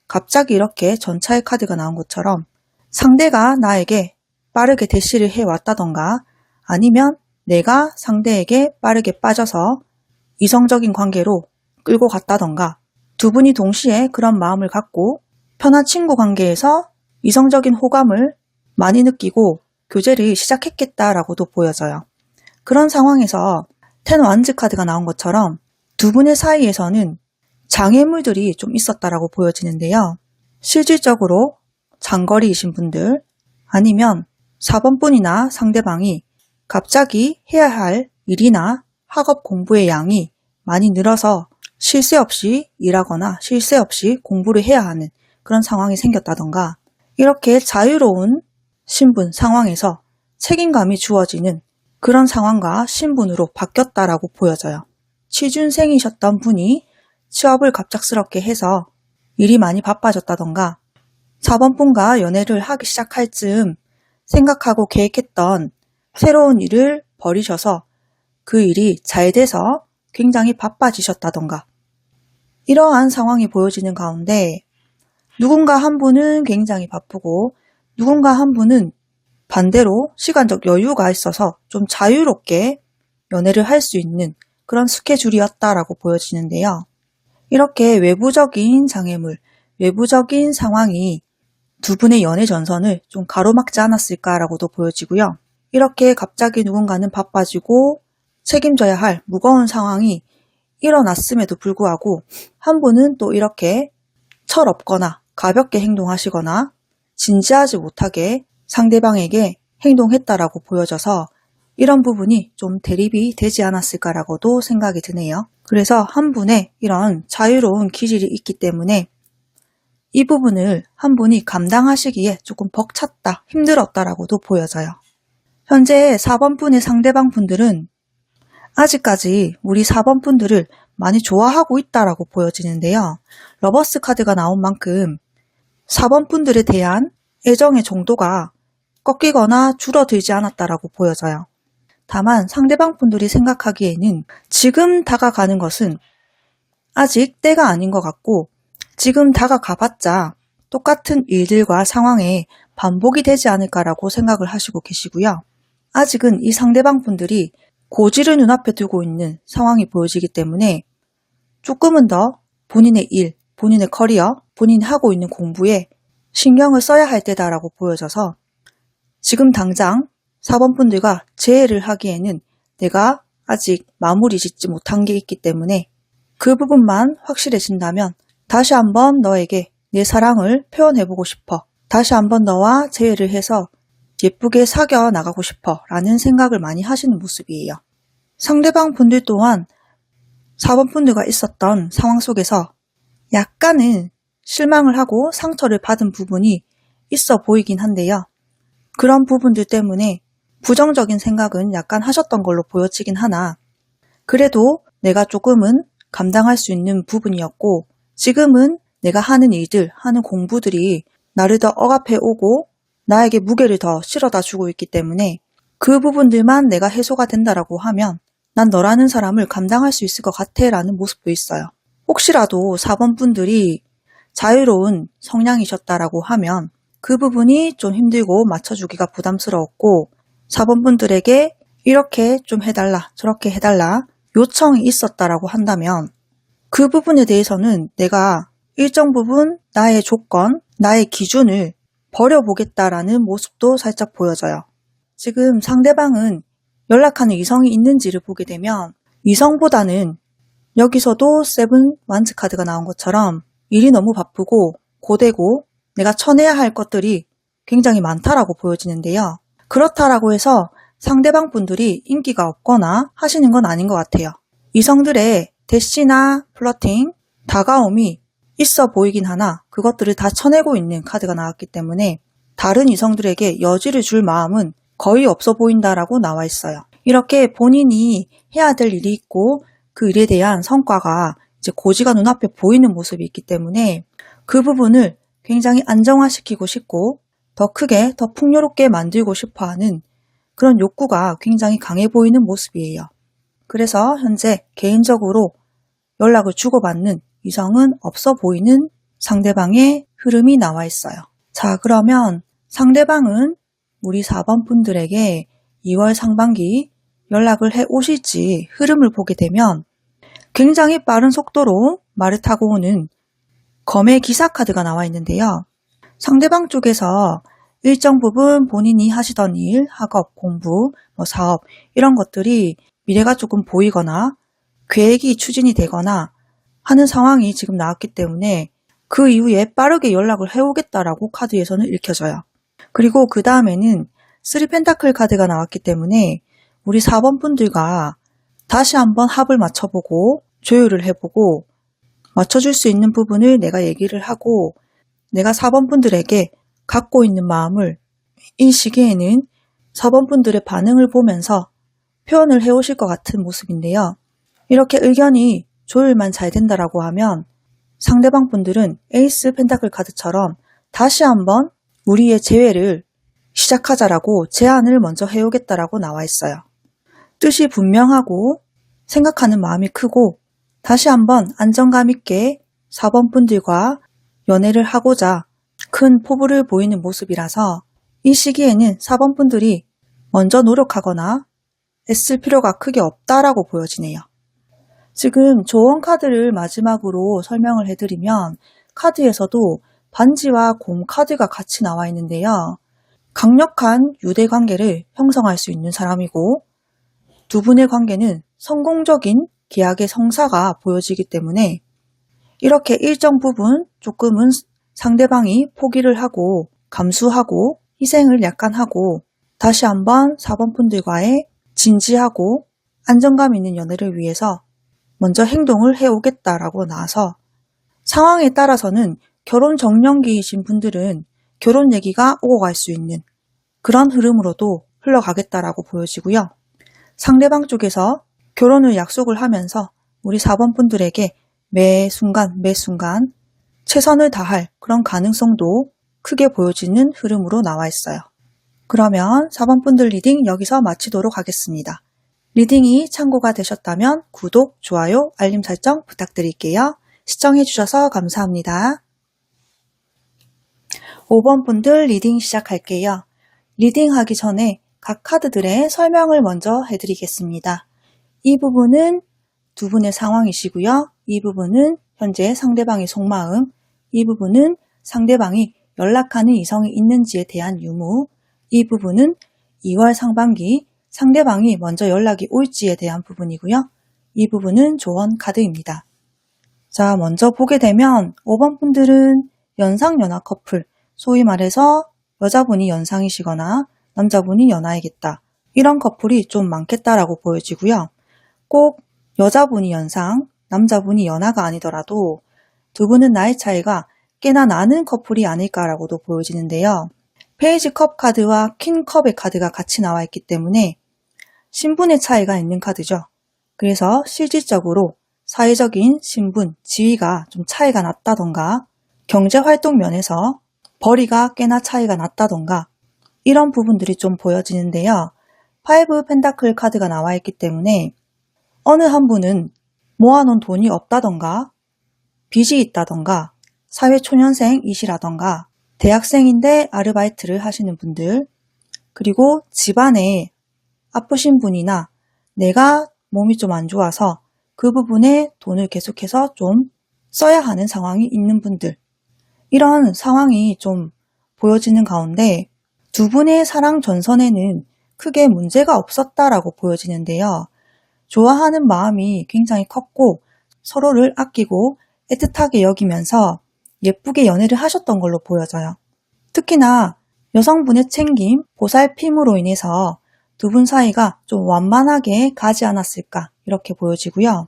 갑자기 이렇게 전차의 카드가 나온 것처럼 상대가 나에게 빠르게 대시를 해왔다던가 아니면 내가 상대에게 빠르게 빠져서 이성적인 관계로 끌고 갔다던가 두 분이 동시에 그런 마음을 갖고 편한 친구 관계에서 이성적인 호감을 많이 느끼고 교제를 시작했겠다라고도 보여져요. 그런 상황에서 10 완즈 카드가 나온 것처럼 두 분의 사이에서는 장애물들이 좀 있었다라고 보여지는데요. 실질적으로 장거리이신 분들 아니면 4번 분이나 상대방이 갑자기 해야 할 일이나 학업 공부의 양이 많이 늘어서 쉴 새 없이 일하거나 쉴 새 없이 공부를 해야 하는 그런 상황이 생겼다던가 이렇게 자유로운 신분 상황에서 책임감이 주어지는 그런 상황과 신분으로 바뀌었다라고 보여져요. 취준생이셨던 분이 취업을 갑작스럽게 해서 일이 많이 바빠졌다던가 4번 분과 연애를 하기 시작할 즈음 생각하고 계획했던 새로운 일을 버리셔서 그 일이 잘 돼서 굉장히 바빠지셨다던가 이러한 상황이 보여지는 가운데 누군가 한 분은 굉장히 바쁘고 누군가 한 분은 반대로 시간적 여유가 있어서 좀 자유롭게 연애를 할 수 있는 그런 스케줄이었다라고 보여지는데요. 이렇게 외부적인 장애물, 외부적인 상황이 두 분의 연애 전선을 좀 가로막지 않았을까라고도 보여지고요. 이렇게 갑자기 누군가는 바빠지고 책임져야 할 무거운 상황이 일어났음에도 불구하고 한 분은 또 이렇게 철없거나 가볍게 행동하시거나 진지하지 못하게 상대방에게 행동했다라고 보여져서 이런 부분이 좀 대립이 되지 않았을까라고도 생각이 드네요. 그래서 한 분의 이런 자유로운 기질이 있기 때문에 이 부분을 한 분이 감당하시기에 조금 벅찼다, 힘들었다라고도 보여져요. 현재 4번 분의 상대방 분들은 아직까지 우리 4번 분들을 많이 좋아하고 있다라고 보여지는데요. 러버스 카드가 나온 만큼 4번 분들에 대한 애정의 정도가 꺾이거나 줄어들지 않았다라고 보여져요. 다만 상대방 분들이 생각하기에는 지금 다가가는 것은 아직 때가 아닌 것 같고 지금 다가가봤자 똑같은 일들과 상황에 반복이 되지 않을까라고 생각을 하시고 계시고요. 아직은 이 상대방 분들이 고지를 눈앞에 두고 있는 상황이 보여지기 때문에 조금은 더 본인의 일, 본인의 커리어, 본인이 하고 있는 공부에 신경을 써야 할 때다라고 보여져서 지금 당장 4번 분들과 재회를 하기에는 내가 아직 마무리 짓지 못한 게 있기 때문에 그 부분만 확실해진다면 다시 한번 너에게 내 사랑을 표현해보고 싶어. 다시 한번 너와 재회를 해서 예쁘게 사겨 나가고 싶어 라는 생각을 많이 하시는 모습이에요. 상대방 분들 또한 4번 분들과 있었던 상황 속에서 약간은 실망을 하고 상처를 받은 부분이 있어 보이긴 한데요. 그런 부분들 때문에 부정적인 생각은 약간 하셨던 걸로 보여지긴 하나 그래도 내가 조금은 감당할 수 있는 부분이었고 지금은 내가 하는 일들, 하는 공부들이 나를 더 억압해 오고 나에게 무게를 더 실어다 주고 있기 때문에 그 부분들만 내가 해소가 된다라고 하면 난 너라는 사람을 감당할 수 있을 것 같아 라는 모습도 있어요. 혹시라도 4번 분들이 자유로운 성향이셨다라고 하면 그 부분이 좀 힘들고 맞춰주기가 부담스러웠고 4번 분들에게 이렇게 좀 해달라 저렇게 해달라 요청이 있었다라고 한다면 그 부분에 대해서는 내가 일정 부분 나의 조건, 나의 기준을 버려보겠다라는 모습도 살짝 보여져요. 지금 상대방은 연락하는 이성이 있는지를 보게 되면 이성보다는 여기서도 세븐 완즈 카드가 나온 것처럼 일이 너무 바쁘고 고되고 내가 쳐내야 할 것들이 굉장히 많다라고 보여지는데요. 그렇다라고 해서 상대방 분들이 인기가 없거나 하시는 건 아닌 것 같아요. 이성들의 대시나 플러팅, 다가옴이 있어 보이긴 하나 그것들을 다 쳐내고 있는 카드가 나왔기 때문에 다른 이성들에게 여지를 줄 마음은 거의 없어 보인다라고 나와 있어요. 이렇게 본인이 해야 될 일이 있고 그 일에 대한 성과가 이제 고지가 눈앞에 보이는 모습이 있기 때문에 그 부분을 굉장히 안정화시키고 싶고 더 크게 더 풍요롭게 만들고 싶어하는 그런 욕구가 굉장히 강해 보이는 모습이에요. 그래서 현재 개인적으로 연락을 주고받는 이성은 없어 보이는 상대방의 흐름이 나와 있어요. 자, 그러면 상대방은 우리 4번 분들에게 2월 상반기 연락을 해 오실지 흐름을 보게 되면 굉장히 빠른 속도로 말을 타고 오는 검의 기사 카드가 나와 있는데요. 상대방 쪽에서 일정 부분 본인이 하시던 일, 학업, 공부, 사업 이런 것들이 미래가 조금 보이거나 계획이 추진이 되거나 하는 상황이 지금 나왔기 때문에 그 이후에 빠르게 연락을 해오겠다라고 카드에서는 읽혀져요. 그리고 그 다음에는 3펜타클 카드가 나왔기 때문에 우리 4번 분들과 다시 한번 합을 맞춰보고 조율을 해보고 맞춰줄 수 있는 부분을 내가 얘기를 하고 내가 4번 분들에게 갖고 있는 마음을 이 시기에는 4번 분들의 반응을 보면서 표현을 해오실 것 같은 모습인데요. 이렇게 의견이 조율만 잘 된다라고 하면 상대방 분들은 에이스 펜타클 카드처럼 다시 한번 우리의 재회를 시작하자라고 제안을 먼저 해오겠다라고 나와 있어요. 뜻이 분명하고 생각하는 마음이 크고 다시 한번 안정감 있게 4번 분들과 연애를 하고자 큰 포부를 보이는 모습이라서 이 시기에는 4번 분들이 먼저 노력하거나 애쓸 필요가 크게 없다라고 보여지네요. 지금 조언 카드를 마지막으로 설명을 해드리면 카드에서도 반지와 곰 카드가 같이 나와 있는데요. 강력한 유대 관계를 형성할 수 있는 사람이고 두 분의 관계는 성공적인 계약의 성사가 보여지기 때문에 이렇게 일정 부분 조금은 상대방이 포기를 하고 감수하고 희생을 약간 하고 다시 한번 4번 분들과의 진지하고 안정감 있는 연애를 위해서 먼저 행동을 해오겠다라고 나와서 상황에 따라서는 결혼 정년기이신 분들은 결혼 얘기가 오고 갈 수 있는 그런 흐름으로도 흘러가겠다라고 보여지고요. 상대방 쪽에서 결혼을 약속을 하면서 우리 4번 분들에게 매 순간 최선을 다할 그런 가능성도 크게 보여지는 흐름으로 나와 있어요. 그러면 4번 분들 리딩 여기서 마치도록 하겠습니다. 리딩이 참고가 되셨다면 구독, 좋아요, 알림 설정 부탁드릴게요. 시청해주셔서 감사합니다. 5번 분들 리딩 시작할게요. 리딩하기 전에 각 카드들의 설명을 먼저 해드리겠습니다. 이 부분은 두 분의 상황이시고요. 이 부분은 현재 상대방의 속마음, 이 부분은 상대방이 연락하는 이성이 있는지에 대한 유무, 이 부분은 2월 상반기 상대방이 먼저 연락이 올지에 대한 부분이고요. 이 부분은 조언 카드입니다. 자, 먼저 보게 되면 5번 분들은 연상연하 커플, 소위 말해서 여자분이 연상이시거나 남자분이 연하이겠다. 이런 커플이 좀 많겠다라고 보여지고요. 꼭 여자분이 연상, 남자분이 연하가 아니더라도 두 분은 나이 차이가 꽤나 나는 커플이 아닐까라고도 보여지는데요. 페이지 컵 카드와 퀸 컵의 카드가 같이 나와 있기 때문에 신분의 차이가 있는 카드죠. 그래서 실질적으로 사회적인 신분, 지위가 좀 차이가 났다던가 경제활동 면에서 벌이가 꽤나 차이가 났다던가 이런 부분들이 좀 보여지는데요. 5 펜타클 카드가 나와 있기 때문에 어느 한 분은 모아놓은 돈이 없다던가 빚이 있다던가 사회초년생이시라던가 대학생인데 아르바이트를 하시는 분들 그리고 집안에 아프신 분이나 내가 몸이 좀 안 좋아서 그 부분에 돈을 계속해서 좀 써야 하는 상황이 있는 분들, 이런 상황이 좀 보여지는 가운데 두 분의 사랑 전선에는 크게 문제가 없었다라고 보여지는데요. 좋아하는 마음이 굉장히 컸고 서로를 아끼고 애틋하게 여기면서 예쁘게 연애를 하셨던 걸로 보여져요. 특히나 여성분의 챙김, 보살핌으로 인해서 두 분 사이가 좀 완만하게 가지 않았을까 이렇게 보여지고요.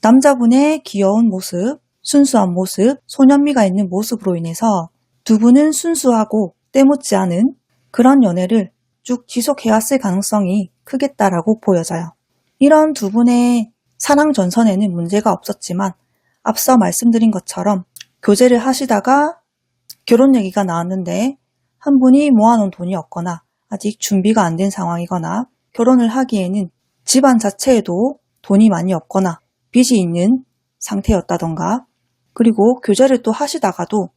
남자분의 귀여운 모습, 순수한 모습, 소년미가 있는 모습으로 인해서 두 분은 순수하고 때묻지 않은 그런 연애를 쭉 지속해왔을 가능성이 크겠다라고 보여져요. 이런 두 분의 사랑 전선에는 문제가 없었지만 앞서 말씀드린 것처럼 교제를 하시다가 결혼 얘기가 나왔는데 한 분이 모아놓은 돈이 없거나 아직 준비가 안 된 상황이거나 결혼을 하기에는 집안 자체에도 돈이 많이 없거나 빚이 있는 상태였다던가 그리고 교제를 또 하시다가도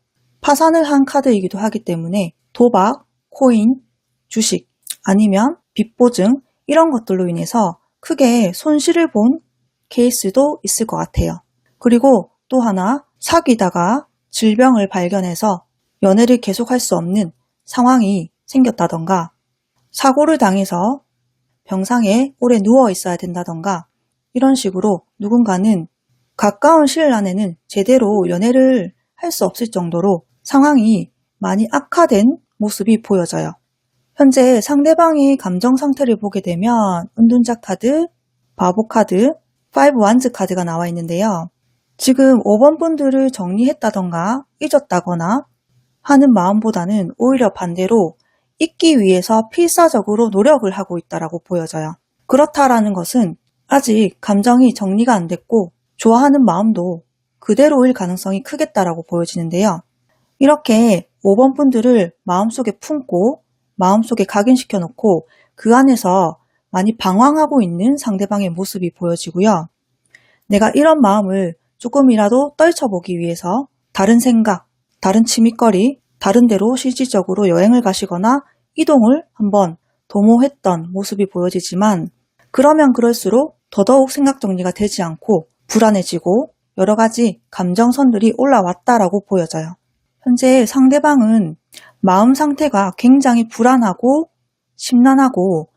파산을 한 카드이기도 하기 때문에 도박, 코인, 주식 아니면 빚보증 이런 것들로 인해서 크게 손실을 본 케이스도 있을 것 같아요. 그리고 또 하나 사귀다가 질병을 발견해서 연애를 계속할 수 없는 상황이 생겼다던가 사고를 당해서 병상에 오래 누워 있어야 된다던가 이런 식으로 누군가는 가까운 시일 안에는 제대로 연애를 할 수 없을 정도로 상황이 많이 악화된 모습이 보여져요. 현재 상대방의 감정 상태를 보게 되면 은둔자 카드, 바보 카드, 5 완즈 카드가 나와 있는데요. 지금 5번 분들을 정리했다던가 잊었다거나 하는 마음보다는 오히려 반대로 잊기 위해서 필사적으로 노력을 하고 있다라고 보여져요. 그렇다라는 것은 아직 감정이 정리가 안 됐고 좋아하는 마음도 그대로일 가능성이 크겠다라고 보여지는데요. 이렇게 5번 분들을 마음속에 품고 마음속에 각인시켜 놓고 그 안에서 많이 방황하고 있는 상대방의 모습이 보여지고요. 내가 이런 마음을 조금이라도 떨쳐보기 위해서 다른 생각, 다른 취미거리, 다른 데로 실질적으로 여행을 가시거나 이동을 한번 도모했던 모습이 보여지지만 그러면 그럴수록 더더욱 생각 정리가 되지 않고 불안해지고 여러 가지 감정선들이 올라왔다라고 보여져요. 현재 상대방은 마음 상태가 굉장히 불안하고 심란하고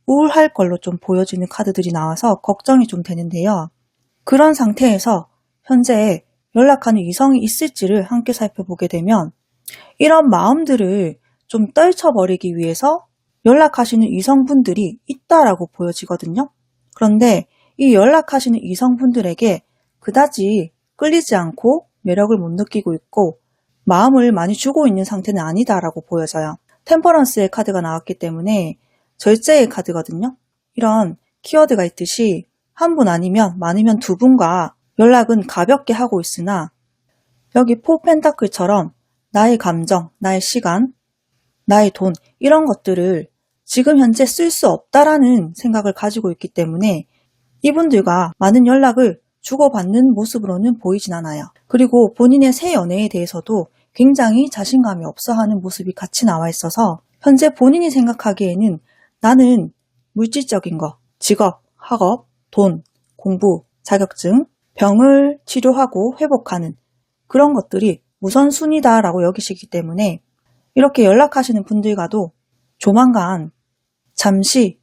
우울할 걸로 좀 보여지는 카드들이 나와서 걱정이 좀 되는데요. 그런 상태에서 현재 연락하는 이성이 있을지를 함께 살펴보게 되면 이런 마음들을 좀 떨쳐버리기 위해서 연락하시는 이성분들이 있다라고 보여지거든요. 그런데 이 연락하시는 이성분들에게 그다지 끌리지 않고 매력을 못 느끼고 있고 마음을 많이 주고 있는 상태는 아니다라고 보여져요. 템퍼런스의 카드가 나왔기 때문에 절제의 카드거든요. 이런 키워드가 있듯이 한 분 아니면 많으면 두 분과 연락은 가볍게 하고 있으나 여기 4 펜타클처럼 나의 감정, 나의 시간, 나의 돈 이런 것들을 지금 현재 쓸 수 없다라는 생각을 가지고 있기 때문에 이분들과 많은 연락을 주고받는 모습으로는 보이진 않아요. 그리고 본인의 새 연애에 대해서도 굉장히 자신감이 없어하는 모습이 같이 나와 있어서 현재 본인이 생각하기에는 나는 물질적인 거, 직업, 학업, 돈, 공부, 자격증, 병을 치료하고 회복하는 그런 것들이 우선순위다라고 여기시기 때문에 이렇게 연락하시는 분들과도 조만간 잠시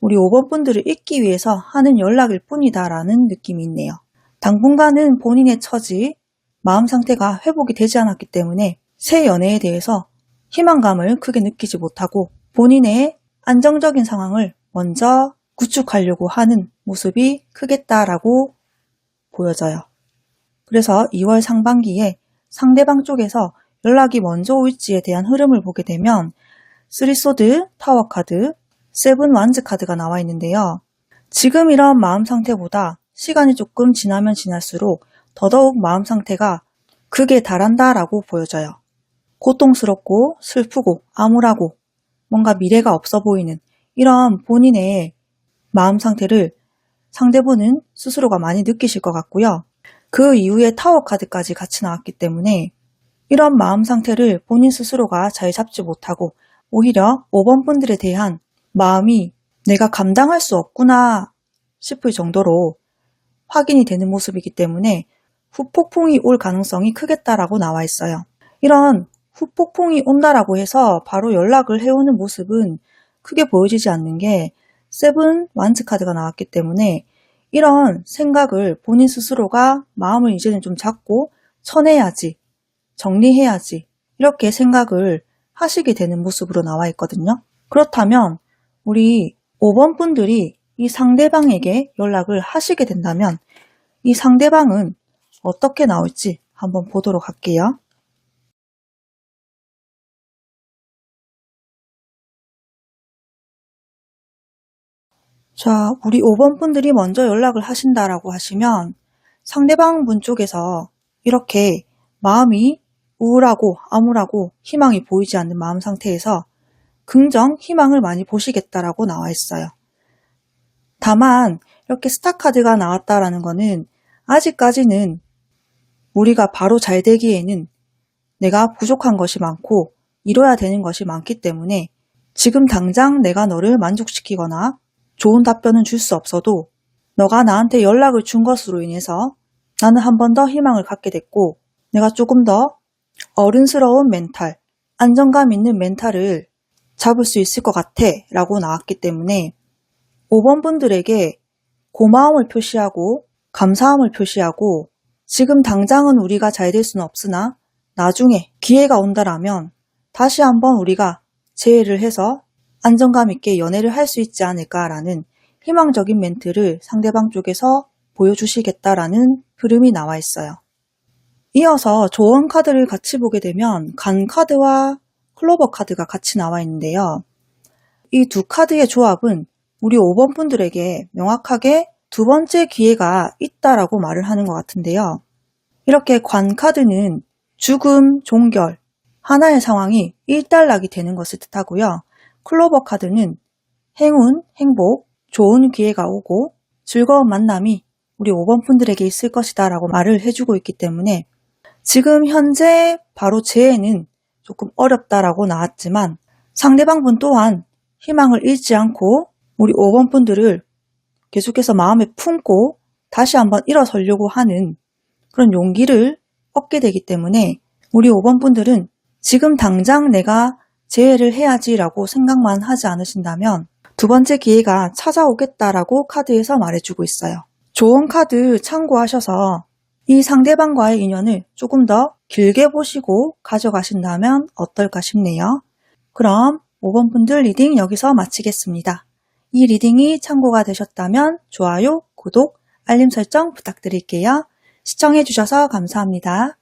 우리 5번 분들을 잊기 위해서 하는 연락일 뿐이다라는 느낌이 있네요. 당분간은 본인의 처지, 마음 상태가 회복이 되지 않았기 때문에 새 연애에 대해서 희망감을 크게 느끼지 못하고 본인의 안정적인 상황을 먼저 구축하려고 하는 모습이 크겠다라고 보여져요. 그래서 2월 상반기에 상대방 쪽에서 연락이 먼저 올지에 대한 흐름을 보게 되면 3소드, 타워 카드, 7 완즈 카드가 나와 있는데요. 지금 이런 마음 상태보다 시간이 조금 지나면 지날수록 더더욱 마음 상태가 극에 달한다라고 보여져요. 고통스럽고 슬프고 암울하고 뭔가 미래가 없어 보이는 이런 본인의 마음 상태를 상대분은 스스로가 많이 느끼실 것 같고요. 그 이후에 타워 카드까지 같이 나왔기 때문에 이런 마음 상태를 본인 스스로가 잘 잡지 못하고 오히려 5번 분들에 대한 마음이 내가 감당할 수 없구나 싶을 정도로 확인이 되는 모습이기 때문에 후폭풍이 올 가능성이 크겠다라고 나와 있어요. 이런 후폭풍이 온다라고 해서 바로 연락을 해오는 모습은 크게 보여지지 않는 게 세븐 완즈 카드가 나왔기 때문에 이런 생각을 본인 스스로가 마음을 이제는 좀 잡고 쳐내야지, 정리해야지 이렇게 생각을 하시게 되는 모습으로 나와 있거든요. 그렇다면 우리 5번 분들이 이 상대방에게 연락을 하시게 된다면 이 상대방은 어떻게 나올지 한번 보도록 할게요. 자, 우리 5번 분들이 먼저 연락을 하신다라고 하시면 상대방 분 쪽에서 이렇게 마음이 우울하고 암울하고 희망이 보이지 않는 마음 상태에서 긍정, 희망을 많이 보시겠다라고 나와 있어요. 다만 이렇게 스타 카드가 나왔다라는 거는 아직까지는 우리가 바로 잘 되기에는 내가 부족한 것이 많고 이뤄야 되는 것이 많기 때문에 지금 당장 내가 너를 만족시키거나 좋은 답변은 줄 수 없어도 너가 나한테 연락을 준 것으로 인해서 나는 한 번 더 희망을 갖게 됐고 내가 조금 더 어른스러운 멘탈, 안정감 있는 멘탈을 잡을 수 있을 것 같아 라고 나왔기 때문에 5번 분들에게 고마움을 표시하고 감사함을 표시하고 지금 당장은 우리가 잘 될 수는 없으나 나중에 기회가 온다라면 다시 한번 우리가 재회를 해서 안정감 있게 연애를 할 수 있지 않을까라는 희망적인 멘트를 상대방 쪽에서 보여주시겠다라는 흐름이 나와 있어요. 이어서 조언 카드를 같이 보게 되면 간 카드와 클로버 카드가 같이 나와 있는데요. 이 두 카드의 조합은 우리 5번 분들에게 명확하게 두 번째 기회가 있다라고 말을 하는 것 같은데요. 이렇게 관 카드는 죽음, 종결, 하나의 상황이 일단락이 되는 것을 뜻하고요. 클로버 카드는 행운, 행복, 좋은 기회가 오고 즐거운 만남이 우리 5번 분들에게 있을 것이다 라고 말을 해주고 있기 때문에 지금 현재 바로 재해는 조금 어렵다라고 나왔지만 상대방 분 또한 희망을 잃지 않고 우리 5번 분들을 계속해서 마음에 품고 다시 한번 일어서려고 하는 그런 용기를 얻게 되기 때문에 우리 5번 분들은 지금 당장 내가 재회를 해야지라고 생각만 하지 않으신다면 두 번째 기회가 찾아오겠다라고 카드에서 말해주고 있어요. 조언 카드 참고하셔서 이 상대방과의 인연을 조금 더 길게 보시고 가져가신다면 어떨까 싶네요. 그럼 5번 분들 리딩 여기서 마치겠습니다. 이 리딩이 참고가 되셨다면 좋아요, 구독, 알림 설정 부탁드릴게요. 시청해주셔서 감사합니다.